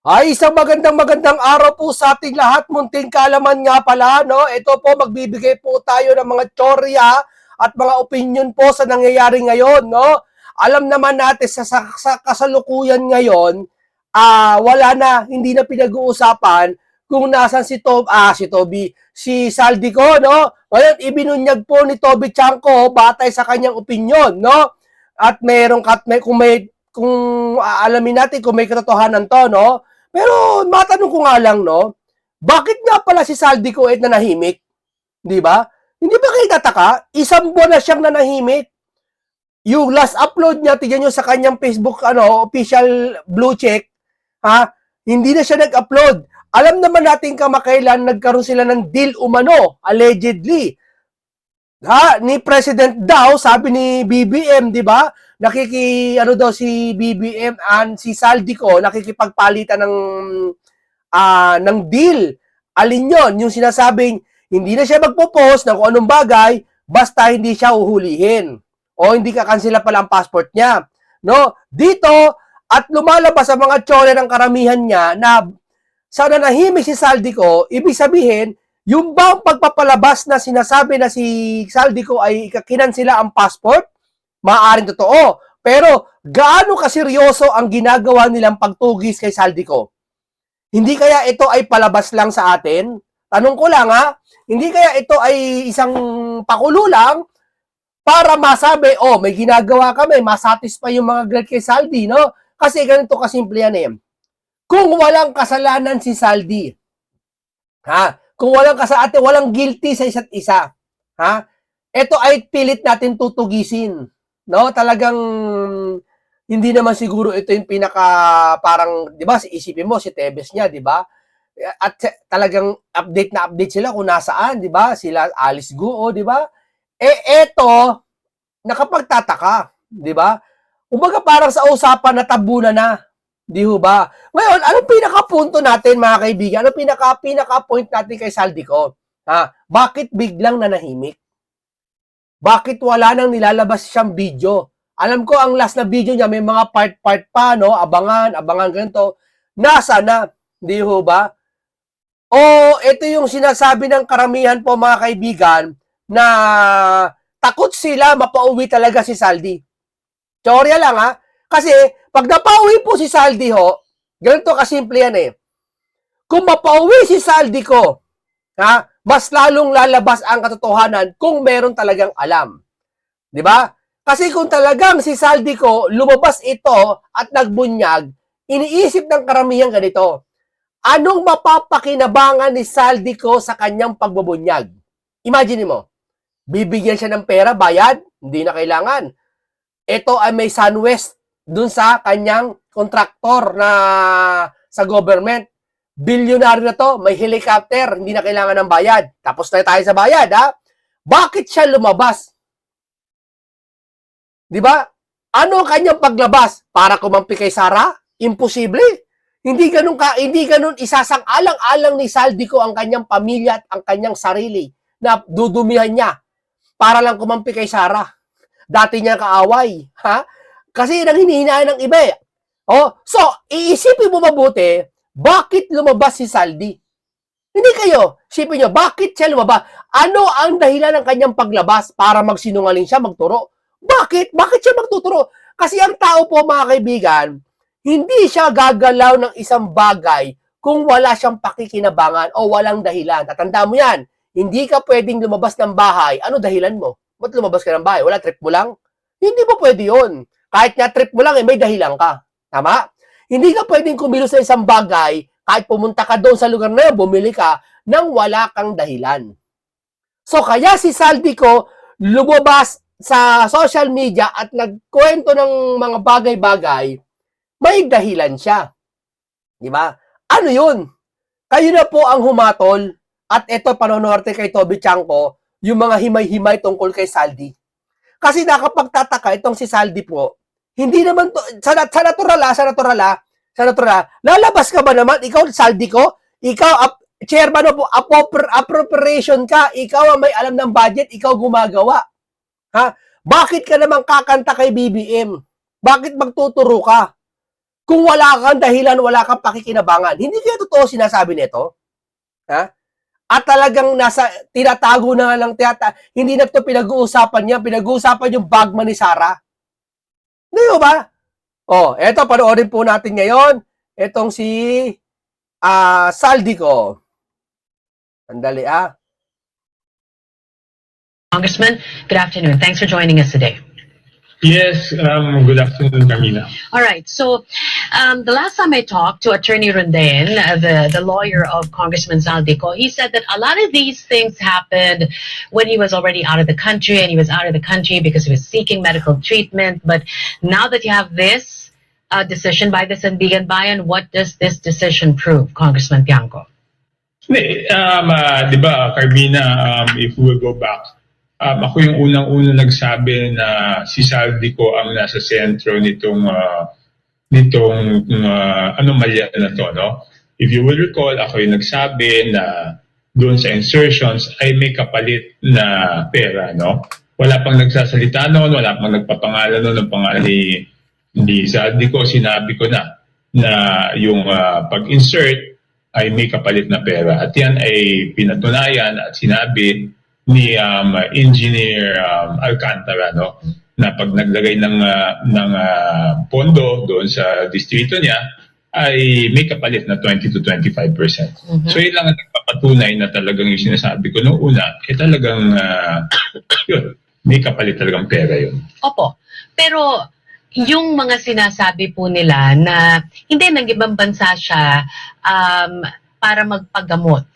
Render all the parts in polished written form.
Ay, isang magandang araw po sa ating lahat. Munting kaalaman nga pala, no? Ito po, magbibigay po tayo ng mga tsorya at mga opinion po sa nangyayari ngayon, no? Alam naman natin sa kasalukuyan ngayon, wala na, hindi na pinag-uusapan kung nasan si Toby, si Saldico, no? Ngayon, ibinunyag po ni Toby Chanko batay sa kanyang opinion, no? At kung aalamin natin kung may katotohanan to, no? Pero matanong ko nga lang, no? Bakit nga pala si Saldi Coed nanahimik? Di ba? Hindi ba kayo tataka? Isang buwan na siyang nanahimik. Yung last upload niya, tignan nyo sa kanyang Facebook, official blue check, ha? Hindi na siya nag-upload. Alam naman natin kamakailan nagkaroon sila ng deal umano, allegedly. Ni President daw, sabi ni BBM, di ba? Daw si BBM and si Saldico nakikipagpalitan ng deal. Alin yon? Yung sinasabing hindi na siya magpo-post ng kung anong bagay basta hindi siya uhulihin o hindi kakansela pala ang passport niya. No? Dito at lumalabas ang mga tsore ng karamihan niya na sa nanahimik si Saldico, ibig sabihin yung bang pagpapalabas na sinasabi na si Saldico ay kinansela ang passport, maaaring totoo. Pero gaano kaseryoso ang ginagawa nilang pagtugis kay Saldico? Hindi kaya ito ay palabas lang sa atin? Tanong ko lang hindi kaya ito ay isang pakulo lang para masabi, may ginagawa kami, masatisfy yung mga grad kay Saldi, no? Kasi ganito kasimple yan Kung walang kasalanan si Saldi, kung walang guilty sa isa't isa, ito ay pilit natin tutugisin. No, talagang hindi naman siguro ito yung parang 'di ba, isipin mo si Tebes niya, 'di ba? At talagang update sila kung nasaan, 'di ba? Sila Alice Guo, 'di ba? Eto nakapagtataka, 'di ba? Kumbaga parang sa usapan na tabunan na, 'di ba? Ngayon, anong pinaka-punto natin mga kaibigan? Anong pinaka-point natin kay Saldico? Bakit biglang nanahimik? Bakit wala nang nilalabas siyang video? Alam ko ang last na video niya may mga part pa, no? Abangan ganito. Nasa na, di ho ba? O ito yung sinasabi ng karamihan po mga kaibigan na takot sila mapauwi talaga si Saldi. Teorya lang Kasi pag napauwi po si Saldi ganito kasimple yan Kung mapauwi si Saldi ko, mas lalong lalabas ang katotohanan kung meron talagang alam. 'Di ba? Kasi kung talagang si Saldico lumabas ito at nagbunyag, iniisip ng karamihan ganito. Anong mapapakinabangan ni Saldico sa kanyang pagbubunyag? Imagine mo, bibigyan siya ng pera, bayad, hindi na kailangan. Ito ay may SunWest dun sa kanyang kontraktor na sa government. Bilyonaryo na to, may helicopter, hindi na kailangan ng bayad. Tapos na tayo sa bayad, Bakit siya lumabas? 'Di ba? Ano ang kanyang paglabas? Para kumampi kay Sara? Imposible. Hindi ganun isasang-alang-alang ni Saldico ang kanyang pamilya at ang kanyang sarili na dudumihan niya para lang kumampi kay Sara. Dati niya kaaway, Kasi nang hinihinaan ng iba so, iisipin mo mabuti, bakit lumabas si Saldi? Hindi kayo. Isipin nyo, bakit siya lumabas? Ano ang dahilan ng kanyang paglabas para magsinungaling siya, magturo? Bakit? Bakit siya magtuturo? Kasi ang tao po, mga kaibigan, hindi siya gagalaw ng isang bagay kung wala siyang pakikinabangan o walang dahilan. Tatandaan mo yan. Hindi ka pwedeng lumabas ng bahay. Ano dahilan mo? Ba't lumabas ka ng bahay? Wala, trip mo lang? Hindi mo pwede yun. Kahit nga trip mo lang, may dahilan ka. Tama? Hindi ka pwedeng kumilos sa isang bagay kahit pumunta ka doon sa lugar na yun, bumili ka nang wala kang dahilan. So, kaya si Saldico lumabas sa social media at nagkwento ng mga bagay-bagay, may dahilan siya. Di ba? Ano yun? Kayo na po ang humatol at ito panonoarte kay Toby Chanko, yung mga himay-himay tungkol kay Saldi. Kasi nakapagtataka itong si Saldi po, hindi naman to, sa natural, lalabas ka ba naman? Ikaw, Saldi ko? Ikaw, chairman of appropriation ka. Ikaw ang may alam ng budget. Ikaw gumagawa. Bakit ka naman kakanta kay BBM? Bakit magtuturo ka? Kung wala kang dahilan, wala kang pakikinabangan. Hindi kaya totoo sinasabi nito? Ha? At talagang tinatago na lang, hindi na ito pinag-uusapan niya, pinag-uusapan yung bagman ni Sarah. Di ba? Eto, panoorin po natin ngayon. Etong si Saldico. Sandali Congressman, good afternoon. Thanks for joining us today. Yes, good afternoon, Camila. All right. So, the last time I talked to Attorney Rondin, the lawyer of Congressman Zaldico, he said that a lot of these things happened when he was already out of the country, and he was out of the country because he was seeking medical treatment. But now that you have this decision by the Sandigan Bayan, what does this decision prove, Congressman Tiangco? Di ba, Carmina, if we will go back, ako yung unang-unang nagsabi na si Saldico ang nasa sentro nitong anomalya na to, no? If you will recall, ako yung nagsabi na doon sa insertions ay may kapalit na pera, no? Wala pang nagsasalita noon, wala pang nagpapangalan noon ng pangalan ni Saldico. Sinabi ko na yung pag-insert ay may kapalit na pera. At yan ay pinatunayan at sinabi ni Engineer Alcantara, no, na pag naglagay ng pondo doon sa distrito niya ay may kapalit na 20 to 25%. So yun lang ang nagpapatunay na talagang yung sinasabi ko noong una, talagang yun, may kapalit talagang pera yun. Opo. Pero yung mga sinasabi po nila na hindi, ng ibang bansa siya para magpagamot.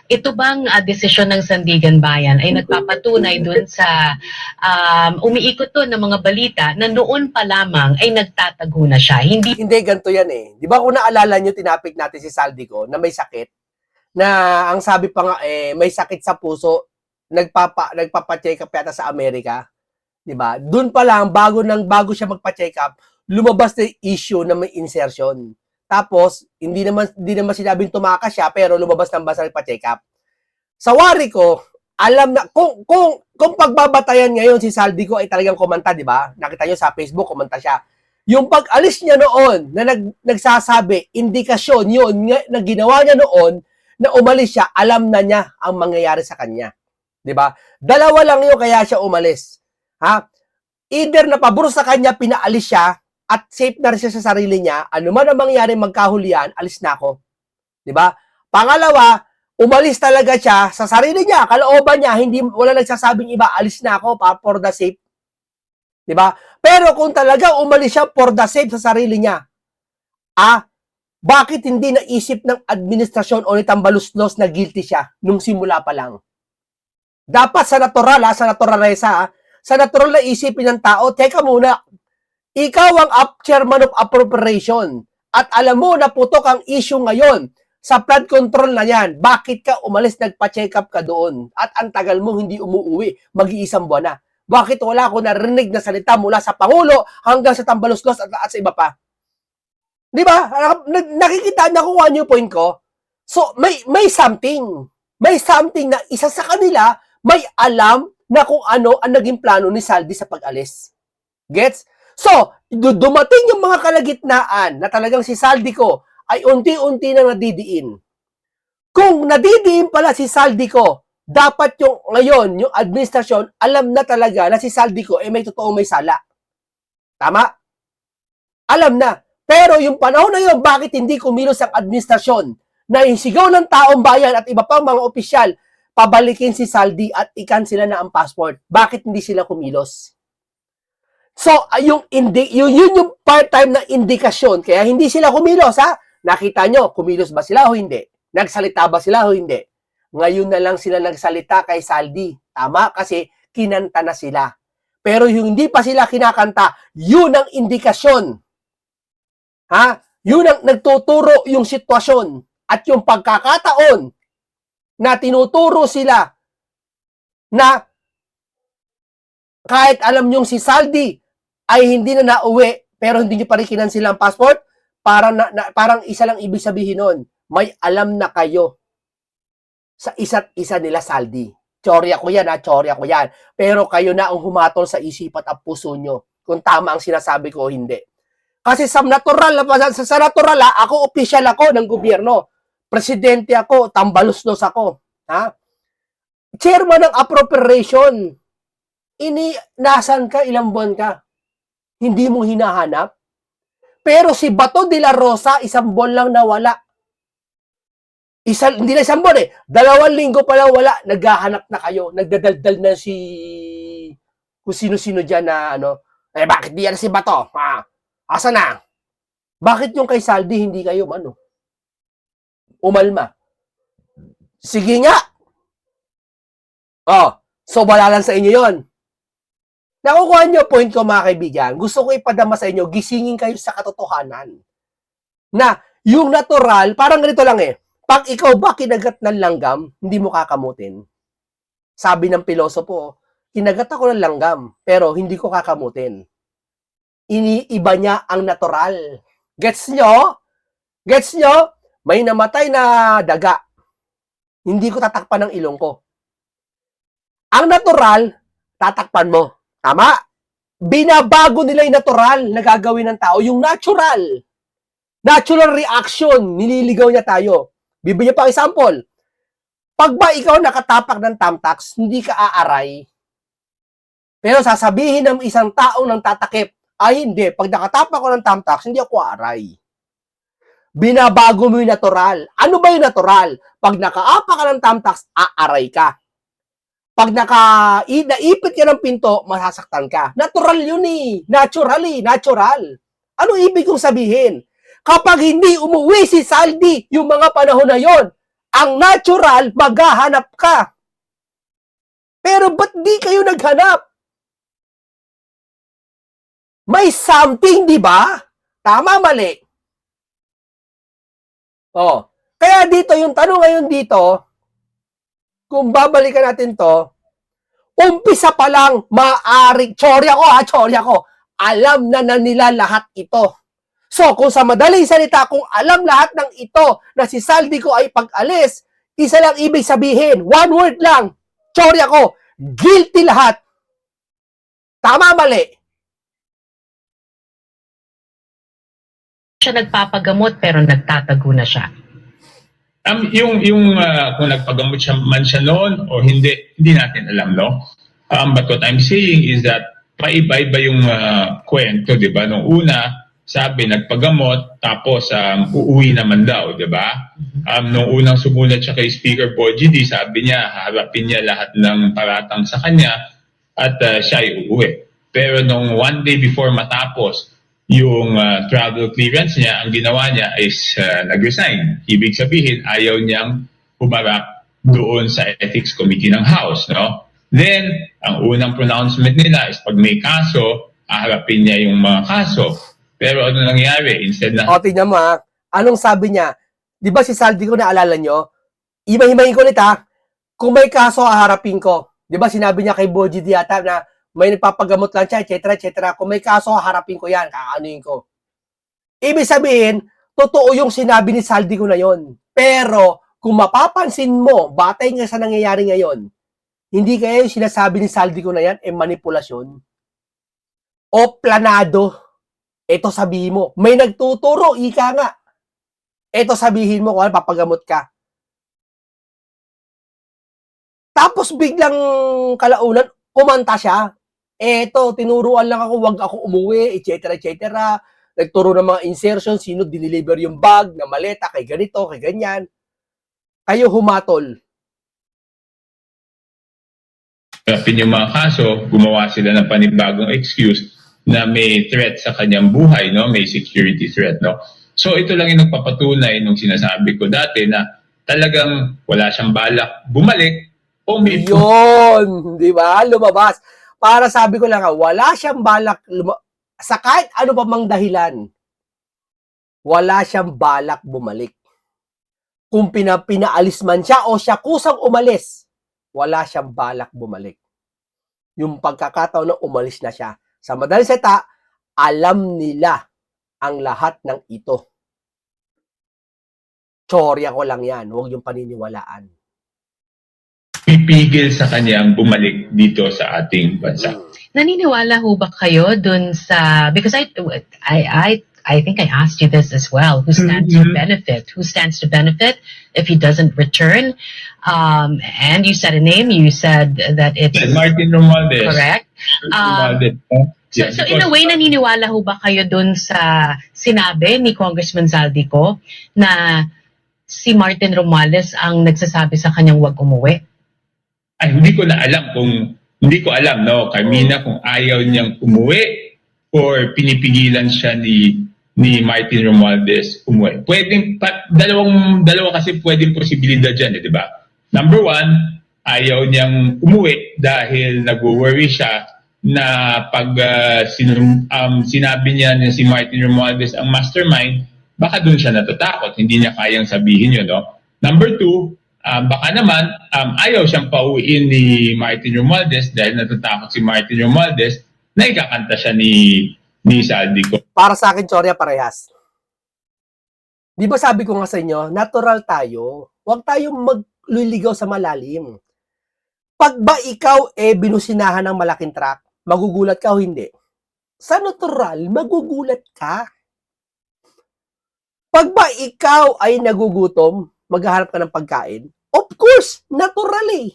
Ito bang desisyon ng Sandigan Bayan ay nagpapatunay dun sa umiikot to ng mga balita na noon pa lamang ay nagtatago na siya? Hindi ganito yan eh. Di ba kung naalala nyo, tinapik natin si Saldico na may sakit, na ang sabi pa nga may sakit sa puso, nagpapa-check up yata sa Amerika. Di ba? Doon pa lang, bago siya magpa-check up, lumabas na issue na may insertion. Tapos, hindi naman sinabing tumakas siya, pero lumabas ng basta nagpa-check up. Sa wari ko, alam na, kung pagbabatayan ngayon si Saldico ay talagang kumanta, di ba? Nakita nyo sa Facebook, kumanta siya. Yung pag-alis niya noon, na nagsasabi, indikasyon yun, na ginawa niya noon, na umalis siya, alam na niya ang mangyayari sa kanya. Di ba? Dalawa lang yun, kaya siya umalis. Ha? Either na pabor sa kanya, pinaalis siya, at safe na rin siya sa sarili niya, ano man ang mangyari, magkahulian, alis na ako. Diba? Pangalawa, umalis talaga siya sa sarili niya, kalooban niya, wala nagsasabing iba, alis na ako for the safe. Diba? Pero kung talaga umalis siya for the safe sa sarili niya, bakit hindi naisip ng administrasyon o ni Tambaluslos na guilty siya nung simula pa lang? Dapat sa natural, sa naturalesa, sa natural na isipin ng tao, teka muna, ikaw ang chairman of appropriation at alam mo na putok ang issue ngayon sa flood control na yan. Bakit ka umalis, nagpa-check up ka doon at ang tagal mo hindi umuwi, mag-iisang buwan na? Bakit wala ko narinig na salita mula sa Pangulo hanggang sa Tambaluslos at sa iba pa? Di ba? Nakikita na kung ano yung point ko. So, may something. May something na isa sa kanila may alam na kung ano ang naging plano ni Saldi sa pag-alis. Gets? So, dumating yung mga kalagitnaan na talagang si Saldico ay unti-unti na nadidiin. Kung nadidiin pala si Saldico, dapat yung ngayon, yung administrasyon, alam na talaga na si Saldico ay may totoong may sala. Tama? Alam na. Pero yung panahon na yun, bakit hindi kumilos ang administrasyon na isigaw ng taong bayan at iba pang mga opisyal, pabalikin si Saldi at i-cancel na ang passport? Bakit hindi sila kumilos? So, yun yung part-time na indikasyon. Kaya hindi sila kumilos, ha? Nakita nyo, kumilos ba sila o hindi? Nagsalita ba sila o hindi? Ngayon na lang sila nagsalita kay Saldi. Tama? Kasi kinanta na sila. Pero yung hindi pa sila kinakanta, yun ang indikasyon. Ha? Yun ang nagtuturo yung sitwasyon at yung pagkakataon na tinuturo sila na kahit alam nyong si Saldi ay hindi na nauwi, pero hindi nyo pa rin kinansil ang passport, parang isa lang ibig sabihin nun, may alam na kayo sa isa't isa nila Saldi. Tsorya ko yan, tsorya ko yan. Pero kayo na ang humatol sa isipat at puso nyo kung tama ang sinasabi ko o hindi. Kasi sa natural, sa natural ako official ako ng gobyerno. Presidente ako, tambaluslos ako. Ha? Chairman ng appropriation. Nasan ka, ilang buwan ka? Hindi mo hinahanap? Pero si Bato de la Rosa, isang buwan lang nawala. Hindi na isang buwan 2 linggo pa lang wala. Naghahanap na kayo. Nagdadaldal na kung sino-sino dyan na bakit di yan si Bato? Asa na? Bakit yung kay Saldi hindi kayo umalma? Sige nga. So wala lang sa inyo yon. Nakukuha niyo point ko mga kaibigan. Gusto ko ipadama sa inyo, gisingin kayo sa katotohanan. Na yung natural, parang ganito lang pag ikaw ba kinagat ng langgam, hindi mo kakamutin. Sabi ng pilosopo, kinagat ako ng langgam, pero hindi ko kakamutin. Iniiba niya ang natural. Gets nyo? Gets nyo? May namatay na daga. Hindi ko tatakpan ng ilong ko. Ang natural, tatakpan mo. Tama? Binabago nila yung natural na gagawin ng tao. Yung natural. Natural reaction. Nililigaw niya tayo. Bibigyan pa example. Pag ba ikaw nakatapak ng tamtax, hindi ka aaray. Pero sasabihin ng isang taong nang tatakip, ay hindi, pag nakatapak ko ng tamtax, hindi ako aaray. Binabago mo yung natural. Ano ba yung natural? Pag nakaapak ka ng tamtax, aaray ka. Pag naipit ka ng pinto, masasaktan ka. Natural yun natural. Ano ibig kong sabihin? Kapag hindi umuwi si Saldi yung mga panahon na yon, ang natural, maghahanap ka. Pero ba't di kayo naghanap? May something, di ba? Tama, mali. Kaya dito, yung tanong ngayon dito, kung babalikan natin to, umpisa pa lang, tsorya ko, alam na nila lahat ito. So, kung sa madaling salita, kung alam lahat ng ito na si Saldi ko ay pag-alis, isa lang ibig sabihin, one word lang, tsorya ko, guilty lahat. Tama, mali. Siya nagpapagamot pero nagtatago na siya. Kung nagpagamot man siya noon o hindi natin alam, no? But what I'm saying is that paiba-iba yung kwento, di ba? Nung una, sabi nagpagamot, tapos uuwi naman daw, di ba? Nung unang sumulat siya kay Speaker Bogie D, sabi niya, harapin niya lahat ng paratang sa kanya at siya ay uuwi. Pero nung one day before matapos, yung travel clearance niya, ang ginawa niya is nag-resign. Ibig sabihin, ayaw niyang humarap doon sa Ethics Committee ng House, no? Then, ang unang pronouncement nila is pag may kaso, haharapin niya yung mga kaso. Pero ano nangyari? Instead na... Tingnan mo anong sabi niya? Di ba si Saldi ko naalala nyo? Imahimahin ko ulit kung may kaso, haharapin ko. Di ba sinabi niya kay Bogie Diata na may nagpapagamot lang siya, etc. Kung may kaso, harapin ko yan, kakaanuin ko. Ibig sabihin, totoo yung sinabi ni Saldi ko na yon. Pero, kung mapapansin mo, batay nga sa nangyayari ngayon, hindi kaya yung sinasabi ni Saldi ko na yan, manipulasyon? O planado? Ito sabihin mo. May nagtuturo, ika nga. Ito sabihin mo kung papagamot ka. Tapos biglang kalaunan, kumanta siya. Eto, tinuruan lang ako, wag ako umuwi, etc. Nagturo ng mga insertion, sino dineliver yung bag, na maleta, kay ganito, kay ganyan. Kayo humatol. Harapin yung mga kaso, gumawa sila ng panibagong excuse na may threat sa kanyang buhay, no? May security threat, no? So ito lang yung nagpapatunay nung sinasabi ko dati na talagang wala siyang balak bumalik o may... Yun, di ba? Lumabas. Para sabi ko lang wala siyang balak sa kahit ano pa mang dahilan. Wala siyang balak bumalik. Kung pinaalis man siya o siya kusang umalis, wala siyang balak bumalik. Yung pagkakataon na umalis na siya. Sa madaling salita, alam nila ang lahat ng ito. Tsorya ko lang yan, huwag yung paniniwalaan. Pipigil sa kanyang bumalik dito sa ating bansa. Naniniwala ho ba kayo dun sa, because I I think I asked you this as well. Who stands to Mhm. benefit? Who stands to benefit if he doesn't return? And you said a name. You said that it's Yes, Martin Romualdez. correct. Romualdez. So, Yeah, so in a because- way, naniniwala ho ba kayo dun sa sinabi ni Congressman Zaldico na si Martin Romualdez ang nagsasabi sa kanyang wag umuwi? Ay, hindi ko alam, no, Carmina, kung ayaw niyang umuwi or pinipigilan siya ni Martin Romualdez umuwi. Pwedeng, dalawa kasi pwedeng posibilidad dyan, di ba? Number one, ayaw niyang umuwi dahil nag-worry siya na pag sinabi niya na si Martin Romualdez ang mastermind, baka doon siya natatakot, hindi niya kayang sabihin yun, no? Number two, baka naman ayaw siyang pauwiin ni Martin Romualdez dahil natatakot si Martin Romualdez na ikakanta siya ni Saldico. Para sa akin, Chorya, parehas. Di ba sabi ko nga sa inyo, natural tayo. Huwag tayong magliligaw sa malalim. Pag ba ikaw binusinahan ng malaking truck, magugulat ka o hindi? Sa natural, magugulat ka. Pag ba ikaw ay nagugutom, maghahanap ka ng pagkain, of course, natural eh.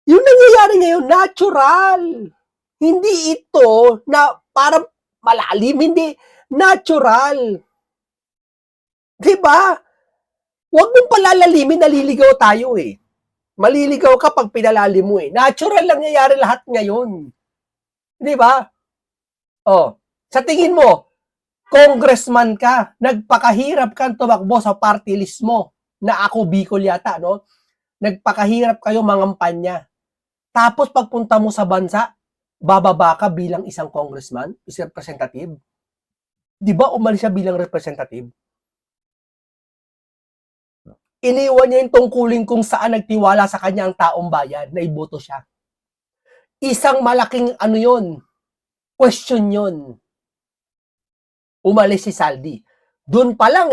Yung nangyayari ngayon, natural. Hindi ito na parang malalim, hindi. Natural. Diba? Huwag mong palalalimin, naliligaw tayo eh. Maliligaw ka pag pinalalim mo eh. Natural lang nangyayari lahat ngayon. Diba? Oh, sa tingin mo, congressman ka, nagpakahirap kang tumakbo sa party list mo, na ako Bicol yata, no? Nagpakahirap kayo mangampanya. Tapos pagpunta mo sa bansa, bababa ka bilang isang congressman, isang representative. Di ba umalis siya bilang representative? Iniwan niya yung tungkulin kung saan nagtiwala sa kanya ang taong bayan na iboto siya. Isang malaking yun, question yun. Umalis si Saldi. Doon pa lang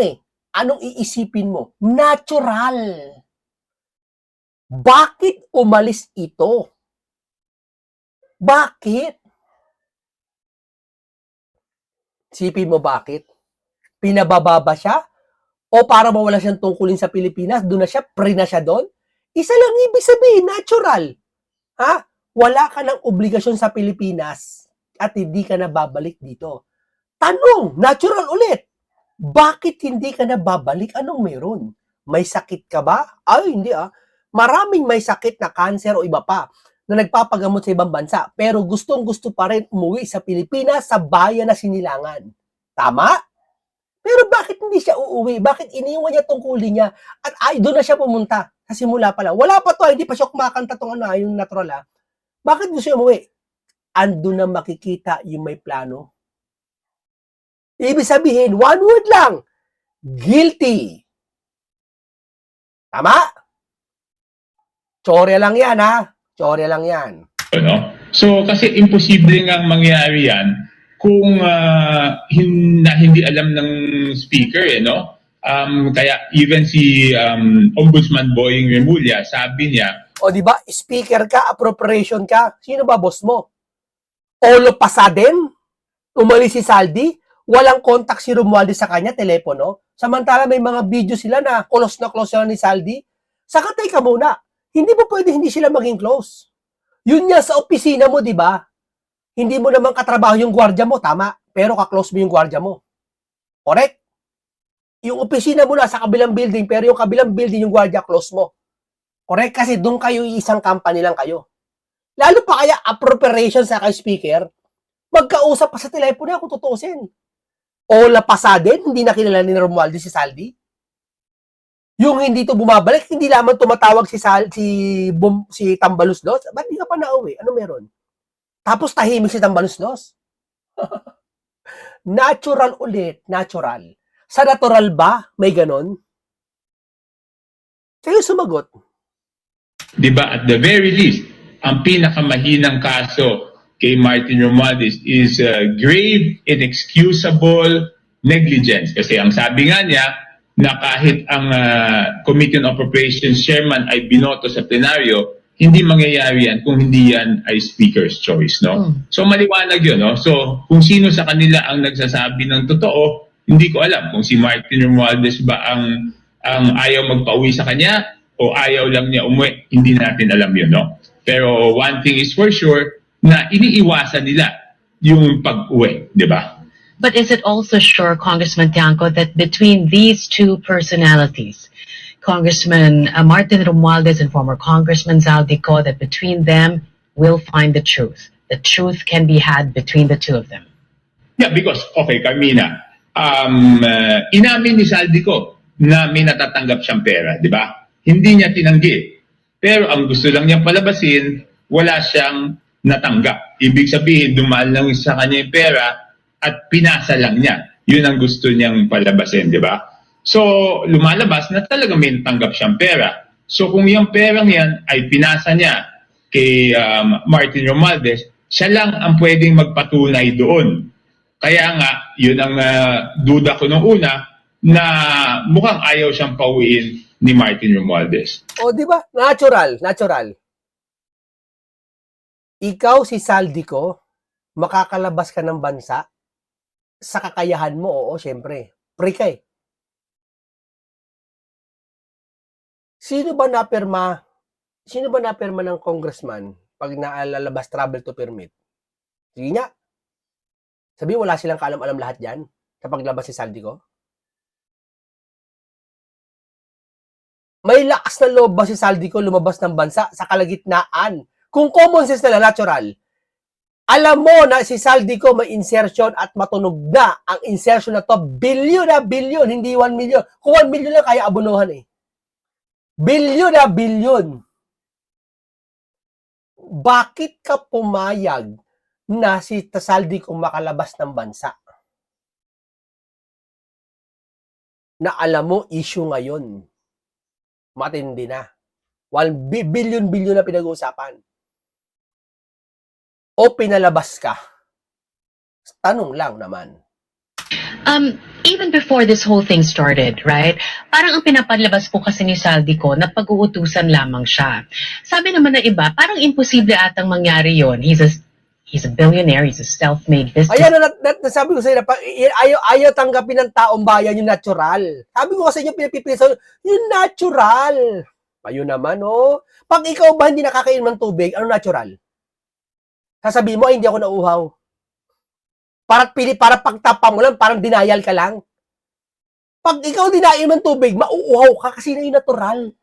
anong iisipin mo? Natural. Bakit umalis ito? Bakit? Isipin mo bakit? Pinababa ba siya? O para mawala siyang tungkulin sa Pilipinas, doon na siya, pre na siya doon? Isa lang ibig sabihin, natural. Ha? Wala ka ng obligasyon sa Pilipinas at hindi ka na babalik dito. Tanong, natural ulit. Bakit hindi ka na babalik? Anong meron? May sakit ka ba? Ay, hindi Maraming may sakit na cancer o iba pa na nagpapagamot sa ibang bansa pero gustong-gusto pa rin umuwi sa Pilipinas sa bayan na sinilangan. Tama? Pero bakit hindi siya uuwi? Bakit iniwan niya tungkulin niya? At doon na siya pumunta. Sa simula pa lang. Wala pa to, hindi pa siya kumakanta tong yung natural Bakit gusto siya umuwi? Ando na makikita yung may plano. Ibig sabihin, one word lang. Guilty. Tama? Chorya lang yan, Chorya lang yan. No? So, kasi imposible nga mangyari yan kung hindi alam ng speaker, no? Kaya even si Ombudsman Boying Remulla, sabi niya, O di ba, speaker ka, appropriation ka, sino ba boss mo? All of a sudden, umalis si Saldi, walang contact si Romualdez sa kanya, telepono. Samantala may mga video sila na close sila ni Saldi. Saka teka muna, hindi mo pwede hindi sila maging close. Yun nga sa opisina mo, di ba? Hindi mo naman katrabaho yung gwardiya mo, tama. Pero ka-close mo yung gwardiya mo. Correct? Yung opisina mo na sa kabilang building, pero yung kabilang building yung gwardiya, close mo. Correct? Kasi doon kayo, isang company lang kayo. Lalo pa kaya appropriation sa kay speaker, magkausap pa sa telepono kung tutuusin. O lapasadin, hindi na kilala ni Romualdez si Saldi. Yung hindi to bumabalik, hindi lamang tumatawag si Tambaluslos. Ba't di ka pa nauwi? Ano meron? Tapos tahimik si Tambaluslos. Natural ulit, natural. Sa natural ba, may ganon? Kayo sumagot. di ba, at the very least, ang pinakamahinang kaso kay Martin Romualdez is grave, inexcusable negligence. Kasi ang sabi nga niya, na kahit ang Committee on Appropriations Chairman ay binoto sa plenaryo, hindi mangyayari yan kung hindi yan ay speaker's choice, no? So maliwanag yun, no? So kung sino sa kanila ang nagsasabi ng totoo, hindi ko alam kung si Martin Romualdez ba ang ayaw magpauwi sa kanya o ayaw lang niya umuwi, hindi natin alam yun, no? Pero one thing is for sure, na iniiwasan nila yung pag-uwi, di ba? But is it also sure, Congressman Tiangco, that between these two personalities, Congressman Martin Romualdez and former Congressman Zaldico, that between them will find the truth? The truth can be had between the two of them. Yeah, because, okay, Carmina, inamin ni Zaldico na may natatanggap siyang pera, di ba? Hindi niya tinanggi. Pero ang gusto lang niyang palabasin, wala siyang natanggap. Ibig sabihin, dumaan lang sa kanya yung pera at pinasa lang niya. Yun ang gusto niyang palabasin, di ba? So, lumalabas na talaga may natanggap siyang pera. So, kung yung perang yan ay pinasa niya kay Martin Romualdez, siya lang ang pwedeng magpatunay doon. Kaya nga, yun ang duda ko nung una, na mukhang ayaw siyang pauwiin ni Martin Romualdez. O, di ba? Natural, natural. Ikaw, si Zaldico, makakalabas ka ng bansa sa kakayahan mo, oo, syempre. Free ka eh. Sino ba napirma ng congressman pag naalalabas travel to permit? Sige nga. Sabi, wala silang kaalam-alam lahat yan sa paglabas si Zaldico? May lakas na loob ba si Zaldico lumabas ng bansa sa kalagitnaan? Kung common sense na natural, alam mo na si Zaldico may insertion at matunog na ang insertion na to, bilyon na bilyon, hindi 1 million. Kung 1 million lang, kaya abunuhan eh. Bilyon na bilyon. Bakit ka pumayag na si Zaldico makalabas ng bansa? Na alam mo, issue ngayon. Matindi na. 1 billion na pinag-uusapan. O pinalabas ka? Tanong lang naman. Even before this whole thing started, right? Parang ang pinapalabas po kasi ni Zaldico na pag-uutusan lamang siya. Sabi naman ng iba, parang imposible atang mangyari yon. He's a billionaire, he's a self-made business. Ayan na, nasabi ko sa inyo, ayaw tanggapin ng taong bayan yung natural. Sabi ko kasi yung pinipipilisan, yung natural. Ayun naman, oh. Pag ikaw ba hindi nakakainom ng tubig, ano natural? Sasabihin mo, ay, hindi ako nauuhaw. Para pagtapa mo lang, parang denial ka lang. Pag ikaw dinainom ng tubig, mauuhaw ka kasi na yung natural.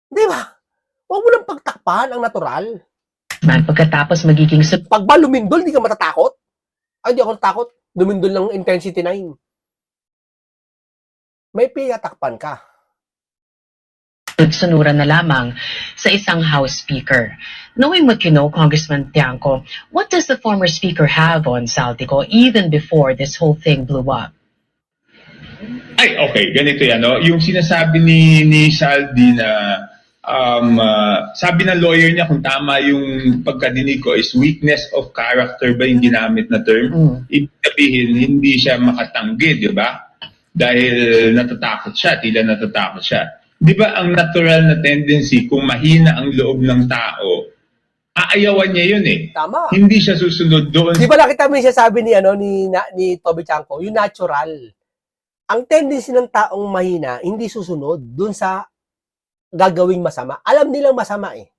Di ba? Huwag mo lang pagtakpan ang natural. Man, pagkatapos magiging Pag ba lumindol, di ka matatakot? Ay, hindi ako natakot. Lumindol ng intensity 9. May pinatakpan ka. sunuran na lamang sa isang House Speaker. Knowing what you know, Congressman Tiangco, what does the former Speaker have on Zaldico even before this whole thing blew up? Ay, okay, ganito yan, no? Yung sinasabi ni Saldi na sabi ng lawyer niya kung tama yung pagkadinig ko is weakness of character ba yung ginamit na term? Ibig sabihin, hindi siya makatanggi, di ba? Dahil natatakot siya, tila natatakot siya. Di ba ang natural na tendency kung mahina ang loob ng tao, aayawan niya yun eh. Tama. Hindi siya susunod doon. Di ba nakita mo yung sabi ni Toby Chanco, yung natural. Ang tendency ng taong mahina, hindi susunod dun sa gagawing masama. Alam nilang masama eh.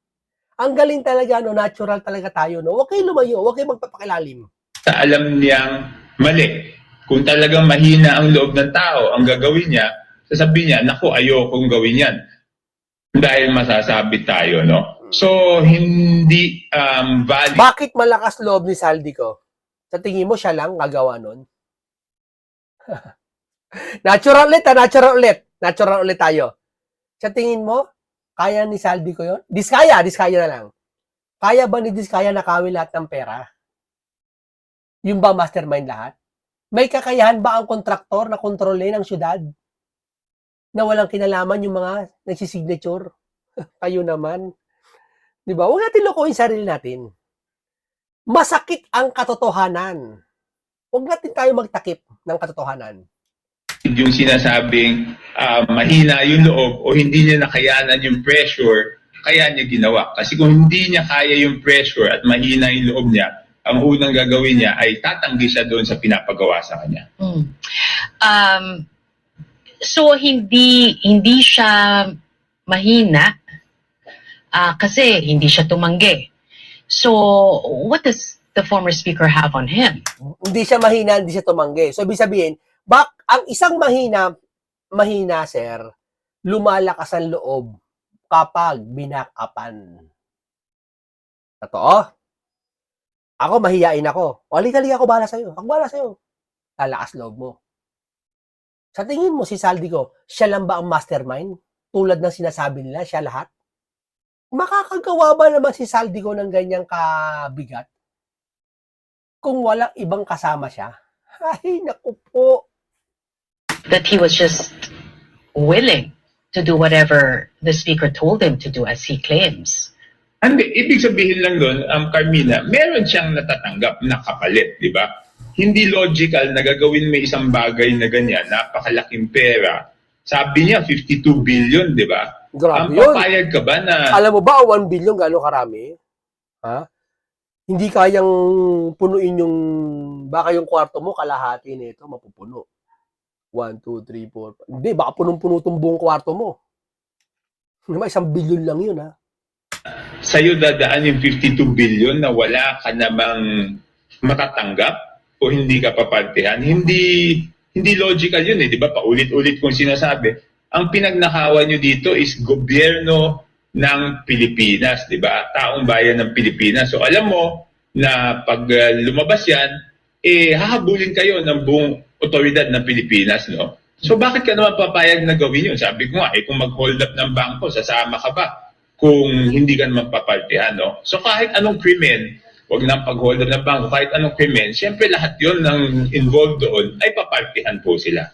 Ang galing talaga, no, natural talaga tayo, no? Huwag kayo lumayo, huwag kayo magpapakilalim. Alam niyang mali. Kung talagang mahina ang loob ng tao, ang gagawin niya, sasabihin niya, naku, ayokong gawin yan. Dahil masasabi tayo, no? So, hindi valid. Bakit malakas loob ni Zaldico? Sa tingin mo, siya lang gagawa nun? Natural ulit, natural ulit. Natural ulit tayo. Sa tingin mo, kaya ni Zaldico yun? Diskaya na lang. Kaya ba ni Diskaya nakawin lahat ng pera? Yung ba mastermind lahat? May kakayahan ba ang kontraktor na kontrolin ang syudad? Na walang kinalaman yung mga nagsisignature? Kayo naman. Di ba? Huwag natin lokohin sarili natin. Masakit ang katotohanan. Huwag natin tayo magtakip ng katotohanan. Yung sinasabing mahina yung loob o hindi niya nakayanan yung pressure kaya niya ginawa. Kasi kung hindi niya kaya yung pressure at mahina yung loob niya, ang unang gagawin niya ay tatanggi siya doon sa pinapagawa sa kanya. Um, so hindi siya mahina kasi hindi siya tumanggi. So what does the former speaker have on him? Hindi siya mahina, hindi siya tumanggi. So, ibig sabihin, ang isang mahina, sir, lumalakas ang loob kapag binakapan. Totoo? Ako, mahiyain ako. O, halika, ako bahala sa'yo. Ako bahala sa'yo. Lalakas loob mo. Sa tingin mo, si Saldico, siya lang ba ang mastermind? Tulad ng sinasabi nila, siya lahat? Makakagawa ba naman si Saldico ng ganyang kabigat? Kung walang ibang kasama siya? Ay, naku po. That he was just willing to do whatever the speaker told him to do, as he claims. Hindi, ibig sabihin lang doon, Carmina, meron siyang natatanggap na kapalit, di ba? Hindi logical na gagawin may isang bagay na ganyan, napakalaking pera. Sabi niya, 52 billion, di ba? Grabe yun. Papayag ka ba na... Alam mo ba, 1 billion, gano'ng karami? Ha? Hindi kayang punuin yung, baka yung kwarto mo, kalahati nito, mapupuno. 1, 2, 3, 4, hindi, baka punong-puno itong buong kwarto mo. Naman, 1 billion lang yun, ha? Sa'yo dadaan yung 52 billion na wala ka namang matatanggap o hindi ka papartihan. Hindi logical yun eh, di ba? Paulit-ulit kong sinasabi. Ang pinagnakawan nyo dito is gobyerno ng Pilipinas, di ba? Taong bayan ng Pilipinas. So alam mo na pag lumabas yan, hahabulin kayo ng buong otoridad ng Pilipinas, no? So bakit ka naman papayag na gawin yun? Sabi ko nga, kung mag-hold up ng bangko, sasama ka ba? Kung hindi ka naman papartihan, no? So kahit anong krimen, wag nang pag-hold up ng bangko, kahit anong krimen, siyempre lahat yun ng involved doon ay papartihan po sila.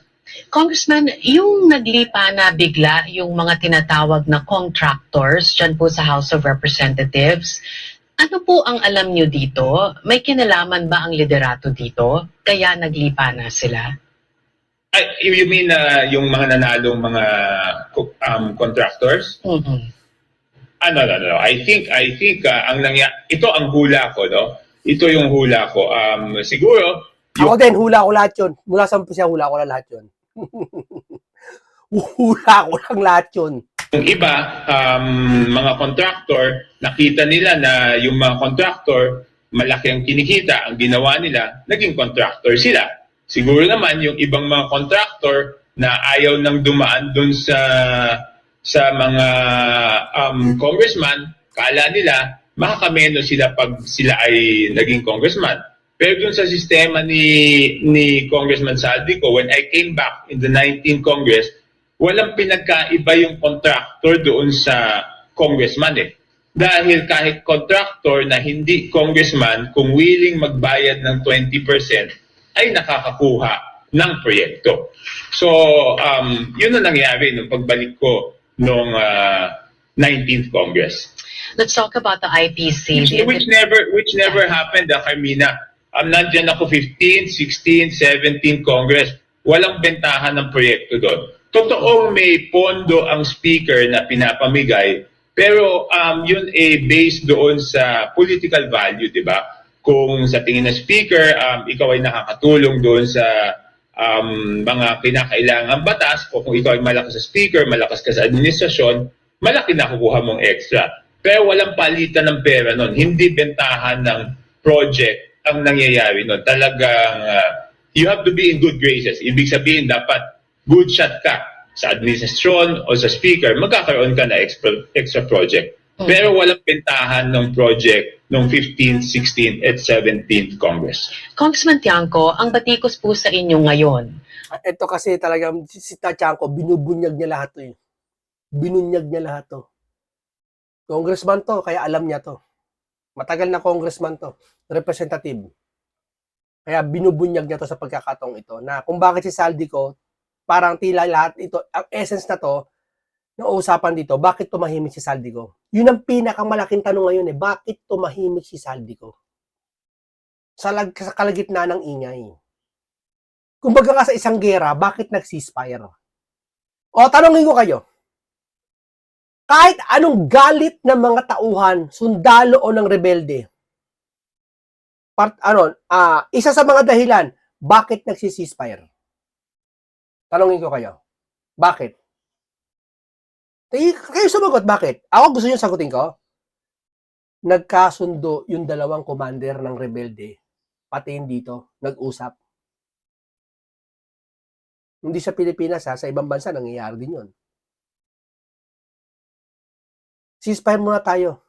Congressman, yung naglipa na bigla yung mga tinatawag na contractors dyan po sa House of Representatives, ano po ang alam nyo dito? May kinalaman ba ang liderato dito? Kaya naglipa na sila? You mean yung mga nanalong mga contractors? Mm-hmm. No. I think ang ito ang hula ko, no? Ito yung hula ko. Siguro Ako din, hula ko lahat yun. Mula sa umpisa, hula ko lang lahat yun. Hula ko lang lahat yun. yung iba, mga contractor, nakita nila na yung mga contractor, malaki ang kinikita, ang ginawa nila, naging contractor sila. Siguro naman yung ibang mga contractor na ayaw nang dumaan dun sa mga congressman, kala nila makakameno sila pag sila ay naging congressman. Pero dun sa sistema ni Congressman Saldico, when I came back in the 19th Congress, walang pinagkaiba yung contractor doon sa congressman eh. Dahil kahit contractor na hindi congressman, kung willing magbayad ng 20%, ay nakakakuha ng proyekto. So, yun ang nangyari nung pagbalik ko nung 19th Congress. Let's talk about the IPC. Which never happened, Carmina. Nandiyan ako 15, 16, 17 Congress. Walang bentahan ng proyekto doon. Totoong may pondo ang speaker na pinapamigay, pero yun based doon sa political value, di ba? Kung sa tingin ng speaker, ikaw ay nakakatulong doon sa mga kinakailangang batas, o kung ikaw ay malakas sa speaker, malakas ka sa administrasyon, malaki na kukuha mong extra. Pero walang palitan ng pera nun. Hindi bentahan ng project ang nangyayari nun. Talagang you have to be in good graces. Ibig sabihin, dapat good shot ka sa administrasyon o sa speaker, magkakaroon ka na extra project. Pero walang bentahan ng project ng 15th, 16th, at 17th Congress. Congressman Tiangco, ang batikos po sa inyo ngayon. Ito kasi talagang si Tiangco, binubunyag niya lahat to eh. Binunyag niya lahat to. Congressman to, kaya alam niya to. Matagal na congressman to, representative. Kaya binubunyag niya to sa pagkakataong ito na kung bakit si Saldico, parang tila lahat ito, ang essence na to, ng usapan dito, bakit tumahimik si Saldico? Yun ang pinakamalaking tanong ngayon eh, bakit tumahimik si Saldico? Sa kalagitnaan ng ingay. Kumbaga ka sa isang gera, bakit nag-ceasefire? O, tanongin ko kayo, Kahit anong galit ng mga tauhan, sundalo o ng rebelde, isa sa mga dahilan, bakit nagsi-ceasefire? Tanungin ko kayo. Bakit? Kayo sumagot, bakit? Ako gusto nyo sagutin ko? Nagkasundo yung dalawang commander ng rebelde, pati dito, nag-usap. Hindi sa Pilipinas, sa ibang bansa, nangyayari din yun. Ceasefire muna tayo.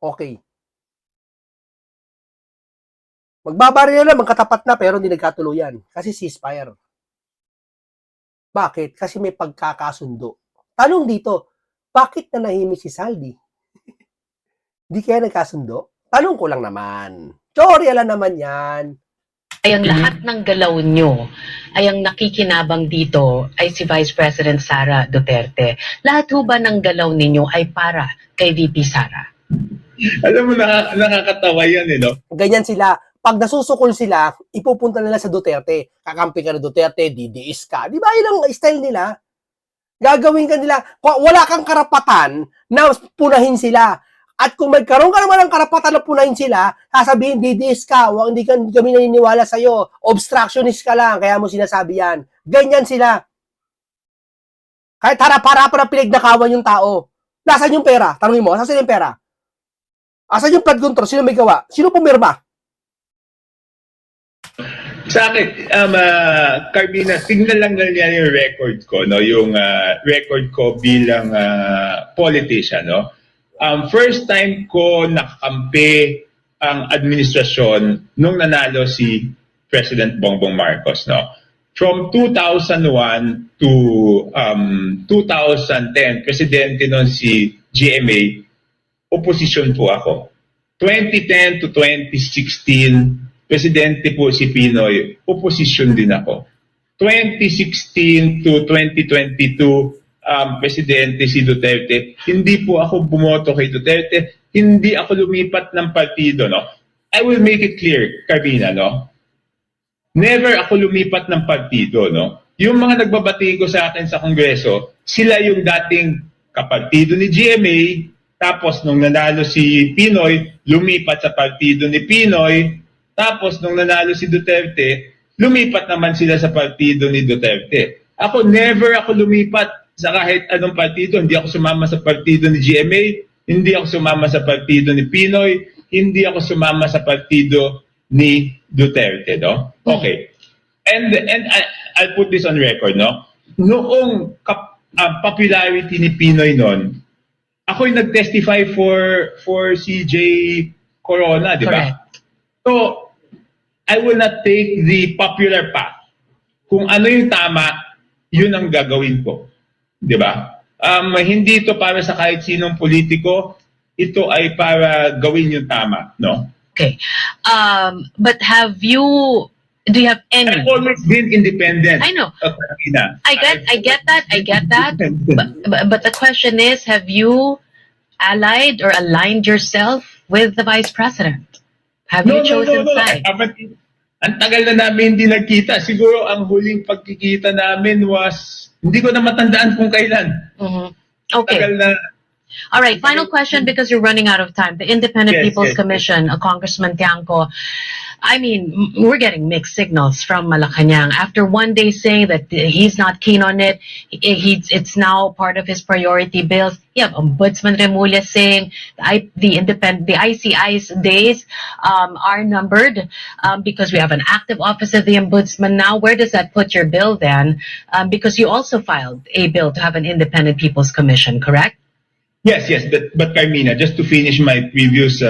Okay. Magbabaril na, magkatapat na, pero hindi nagkatuluyan. Kasi ceasefire. Bakit? Kasi may pagkakasundo. Tanong dito, bakit nanahimik si Saldi? Di kaya nagkasundo? Tanong ko lang naman. Teorya lang naman yan. Ay ang lahat ng galaw nyo, ay ang nakikinabang dito ay si Vice President Sara Duterte. Lahat ho ba ng galaw ninyo ay para kay VP Sara? Alam mo, nakakatawa yan, no? Ganyan sila. Pag nasusukol sila, ipupunta nila sa Duterte. Kakampi ka na Duterte, didiis ka. Di ba yun ang style nila? Gagawin ka nila. Wala kang karapatan na punahin sila. At kung magkaroon ka naman ng karapatan na punahin sila, sasabihin, didiis ka, hindi kami naniniwala sa'yo, obstructionist ka lang, kaya mo sinasabi yan. Ganyan sila. Kahit harap-harapan na pinagnakawan yung tao. Nasaan yung pera? Tanungin mo, nasaan yung pera? Asan yung flood control? Sino may gawa? Sino pumirma? Sa akin, Carmina, tingnan lang niya yung record ko, no? Yung record ko bilang politician, no? First time ko nakakampi ang administrasyon nung nanalo si President Bongbong Marcos, no? From 2001 to 2010, presidente nun si GMA, opposition po ako. 2010 to 2016, presidente po si Pinoy, opposition din ako. 2016 to 2022, presidente si Duterte, hindi po ako bumoto kay Duterte, hindi ako lumipat ng partido, no? I will make it clear, Carmina, no? Never ako lumipat ng partido, no? Yung mga nagbabati ko sa akin sa Kongreso, sila yung dating kapartido ni GMA, tapos nung nanalo si Pinoy, lumipat sa partido ni Pinoy, tapos nung nanalo si Duterte, lumipat naman sila sa partido ni Duterte. Ako, never ako lumipat sa kahit anong partido. Hindi ako sumama sa partido ni GMA, hindi ako sumama sa partido ni Pinoy, hindi ako sumama sa partido ni Duterte, no? Okay. And I'll put this on record, no? Noong popularity ni Pinoy noon, ako'y nag-testify for CJ Corona, di ba? Correct. So, I will not take the popular path. Kung ano yung tama, yun ang gagawin ko. Di ba? Hindi ito para sa kahit sinong politiko, ito ay para gawin yung tama, no? Okay. But do you have any? I've always been independent. I know. Carmina. I get that. But the question is, have you allied or aligned yourself with the Vice President? Have you chosen sides? Ang tagal na namin hindi nagkita. Siguro ang huling pagkikita namin was, hindi ko na matandaan kung kailan. Mhm. Okay. Tagal na. All right. Final question, because you're running out of time. The Independent Yes, People's yes, Commission, Congressman Tiangco. I mean, we're getting mixed signals from Malacanang. After one day saying that he's not keen on it, it's now part of his priority bills. You have Ombudsman Remulla saying the ICI's days are numbered because we have an active office of the Ombudsman now. Where does that put your bill then? Because you also filed a bill to have an Independent People's Commission, correct? Yes, but Carmina, just to finish my previous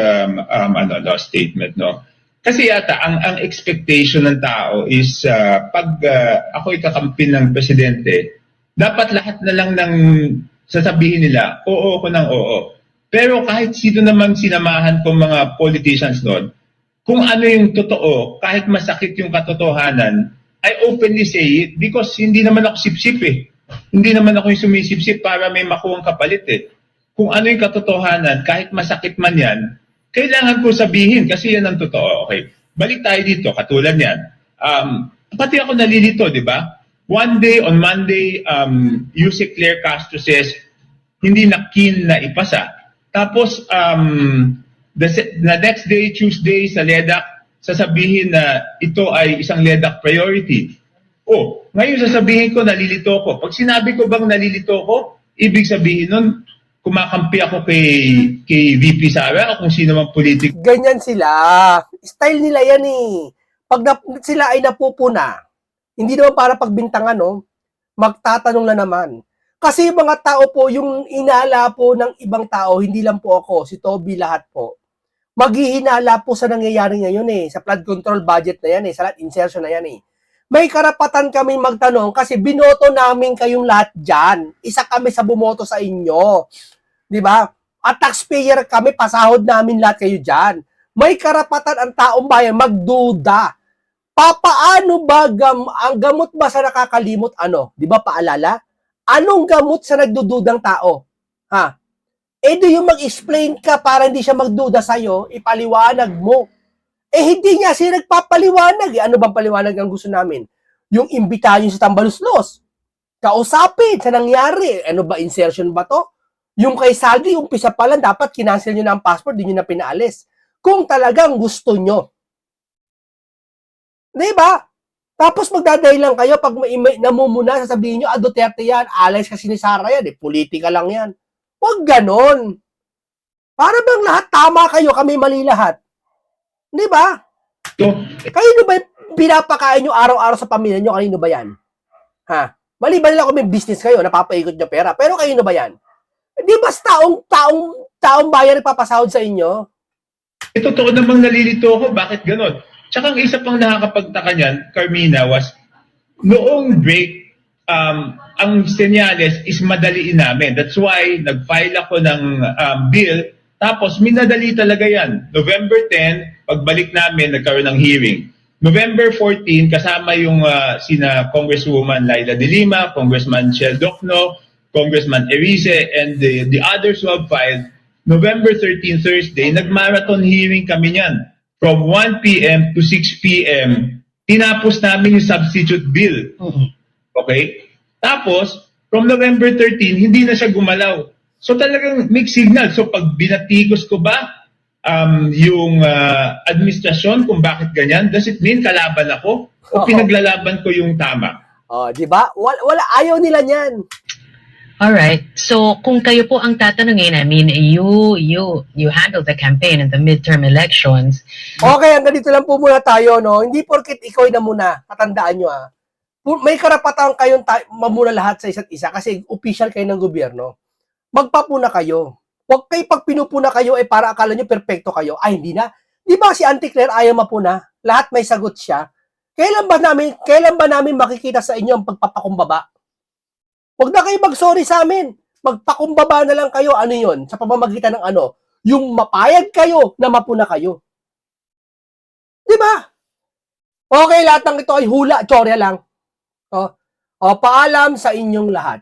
statement, no? Kasi yata ang expectation ng tao is pag ako ikakampi ng presidente, dapat lahat na lang ng sasabihin nila, oo ako ng oo. Pero kahit sino naman sinamahan kong mga politicians noon, kung ano yung totoo, kahit masakit yung katotohanan, I openly say it because hindi naman ako sipsip eh. Hindi naman ako yung sumisipsip para may makuhang kapalit eh. Kung ano yung katotohanan, kahit masakit man yan, kailangan ko sabihin kasi yan ang totoo. Okay, balik tayo dito, katulad yan. Pati ako nalilito, di ba? One day, on Monday, Yusek Claire Castro says, hindi na keen na ipasa. Tapos, the next day, Tuesday, sa LEDAC, sasabihin na ito ay isang LEDAC priority. Oh, ngayon sasabihin ko, nalilito ko. Pag sinabi ko bang nalilito ko, ibig sabihin nun, kumakampi ako kay VP Sara o kung sino mang politiko. Ganyan sila. Style nila yan eh. Pag sila ay napupuna, hindi naman para pagbintangan, no? Magtatanong na naman. Kasi yung mga tao po, yung inala po ng ibang tao, hindi lang po ako, si Toby, lahat po. Maghihinala po sa nangyayari ngayon eh. Sa flood control budget na yan eh. Sa flood insertion na yan eh. May karapatan kami magtanong kasi binoto namin kayong lahat dyan. Isa kami sa bumoto sa inyo. Di ba? At taxpayer kami, pasahod namin lahat kayo dyan. May karapatan ang taong bayan magduda. Papaano ba ang gamot ba sa nakakalimot ano? Di ba paalala? Anong gamot sa nagdududang tao? Ha? Do yung mag-explain ka para hindi siya magduda sa'yo, ipaliwanag mo. Hindi niya siya nagpapaliwanag. Ano bang paliwanag ang gusto namin? Yung imbitahan yung sa Tambaluslos. Kausapin sa nangyari. Ano ba, insertion ba to? Yung kay Saldi, umpisa pa lang, dapat kinancel nyo na ang passport, di nyo na pinaalis. Kung talagang gusto nyo. Diba? Tapos magdadahilan lang kayo pag may namumuna, sasabihin nyo, Duterte yan, alis kasi ni Sara yan, politika lang yan. Huwag ganon. Para bang lahat tama kayo, kami mali lahat. Diba? So, Kanino ba pinapakain nyo araw-araw sa pamilya nyo? Kanino ba yan? Ha? Maliban lang kung may business kayo, napapaikot nyo pera. Pero kanino ba yan? Di ba taong bayan nagpapasahod sa inyo? totoo namang nalilito ako, bakit ganon? Tsaka ang isa pang nakakapagtaka niyan, Carmina, was noong break, ang senyales is madaliin namin. That's why nag-file ako ng bill, tapos minadali talaga yan. November 10, pagbalik namin, nagkaroon ng hearing. November 14, kasama yung sina Congresswoman Laila De Lima, Congressman Shel Docno, Congressman Erice, and the others who have filed. November 13, Thursday, nag-marathon hearing kami niyan. From 1 p.m. to 6 p.m., tinapos namin yung substitute bill. Okay? Tapos, from November 13, hindi na siya gumalaw. So talagang mixed signal. So pag binatikos ko ba yung administrasyon kung bakit ganyan, does it mean kalaban ako? O pinaglalaban ko yung tama? Di ba? Wala, ayaw nila niyan. All right. So, kung kayo po ang tatanungin, I mean, you handle the campaign in the midterm elections. Okay, hanggang dito lang po muna tayo, no? Hindi porket ikaw na muna, tatandaan nyo, may karapatan kayong mamuna lahat sa isa't isa kasi official kayo ng gobyerno. Magpapuna kayo. Huwag kayo pag pinupuna kayo, para akala nyo perfecto kayo. Ay, hindi na. Di ba si Auntie Claire ayaw mapuna? Lahat may sagot siya. Kailan ba namin makikita sa inyo ang pagpapakumbaba? Huwag na kayo mag-sorry sa amin. Magpakumbaba na lang kayo. Ano yon? Sa pamamagitan ng ano? Yung mapayag kayo na mapuna kayo. Di ba? Okay, lahat ng ito ay hula, tsorya lang. Paalam sa inyong lahat.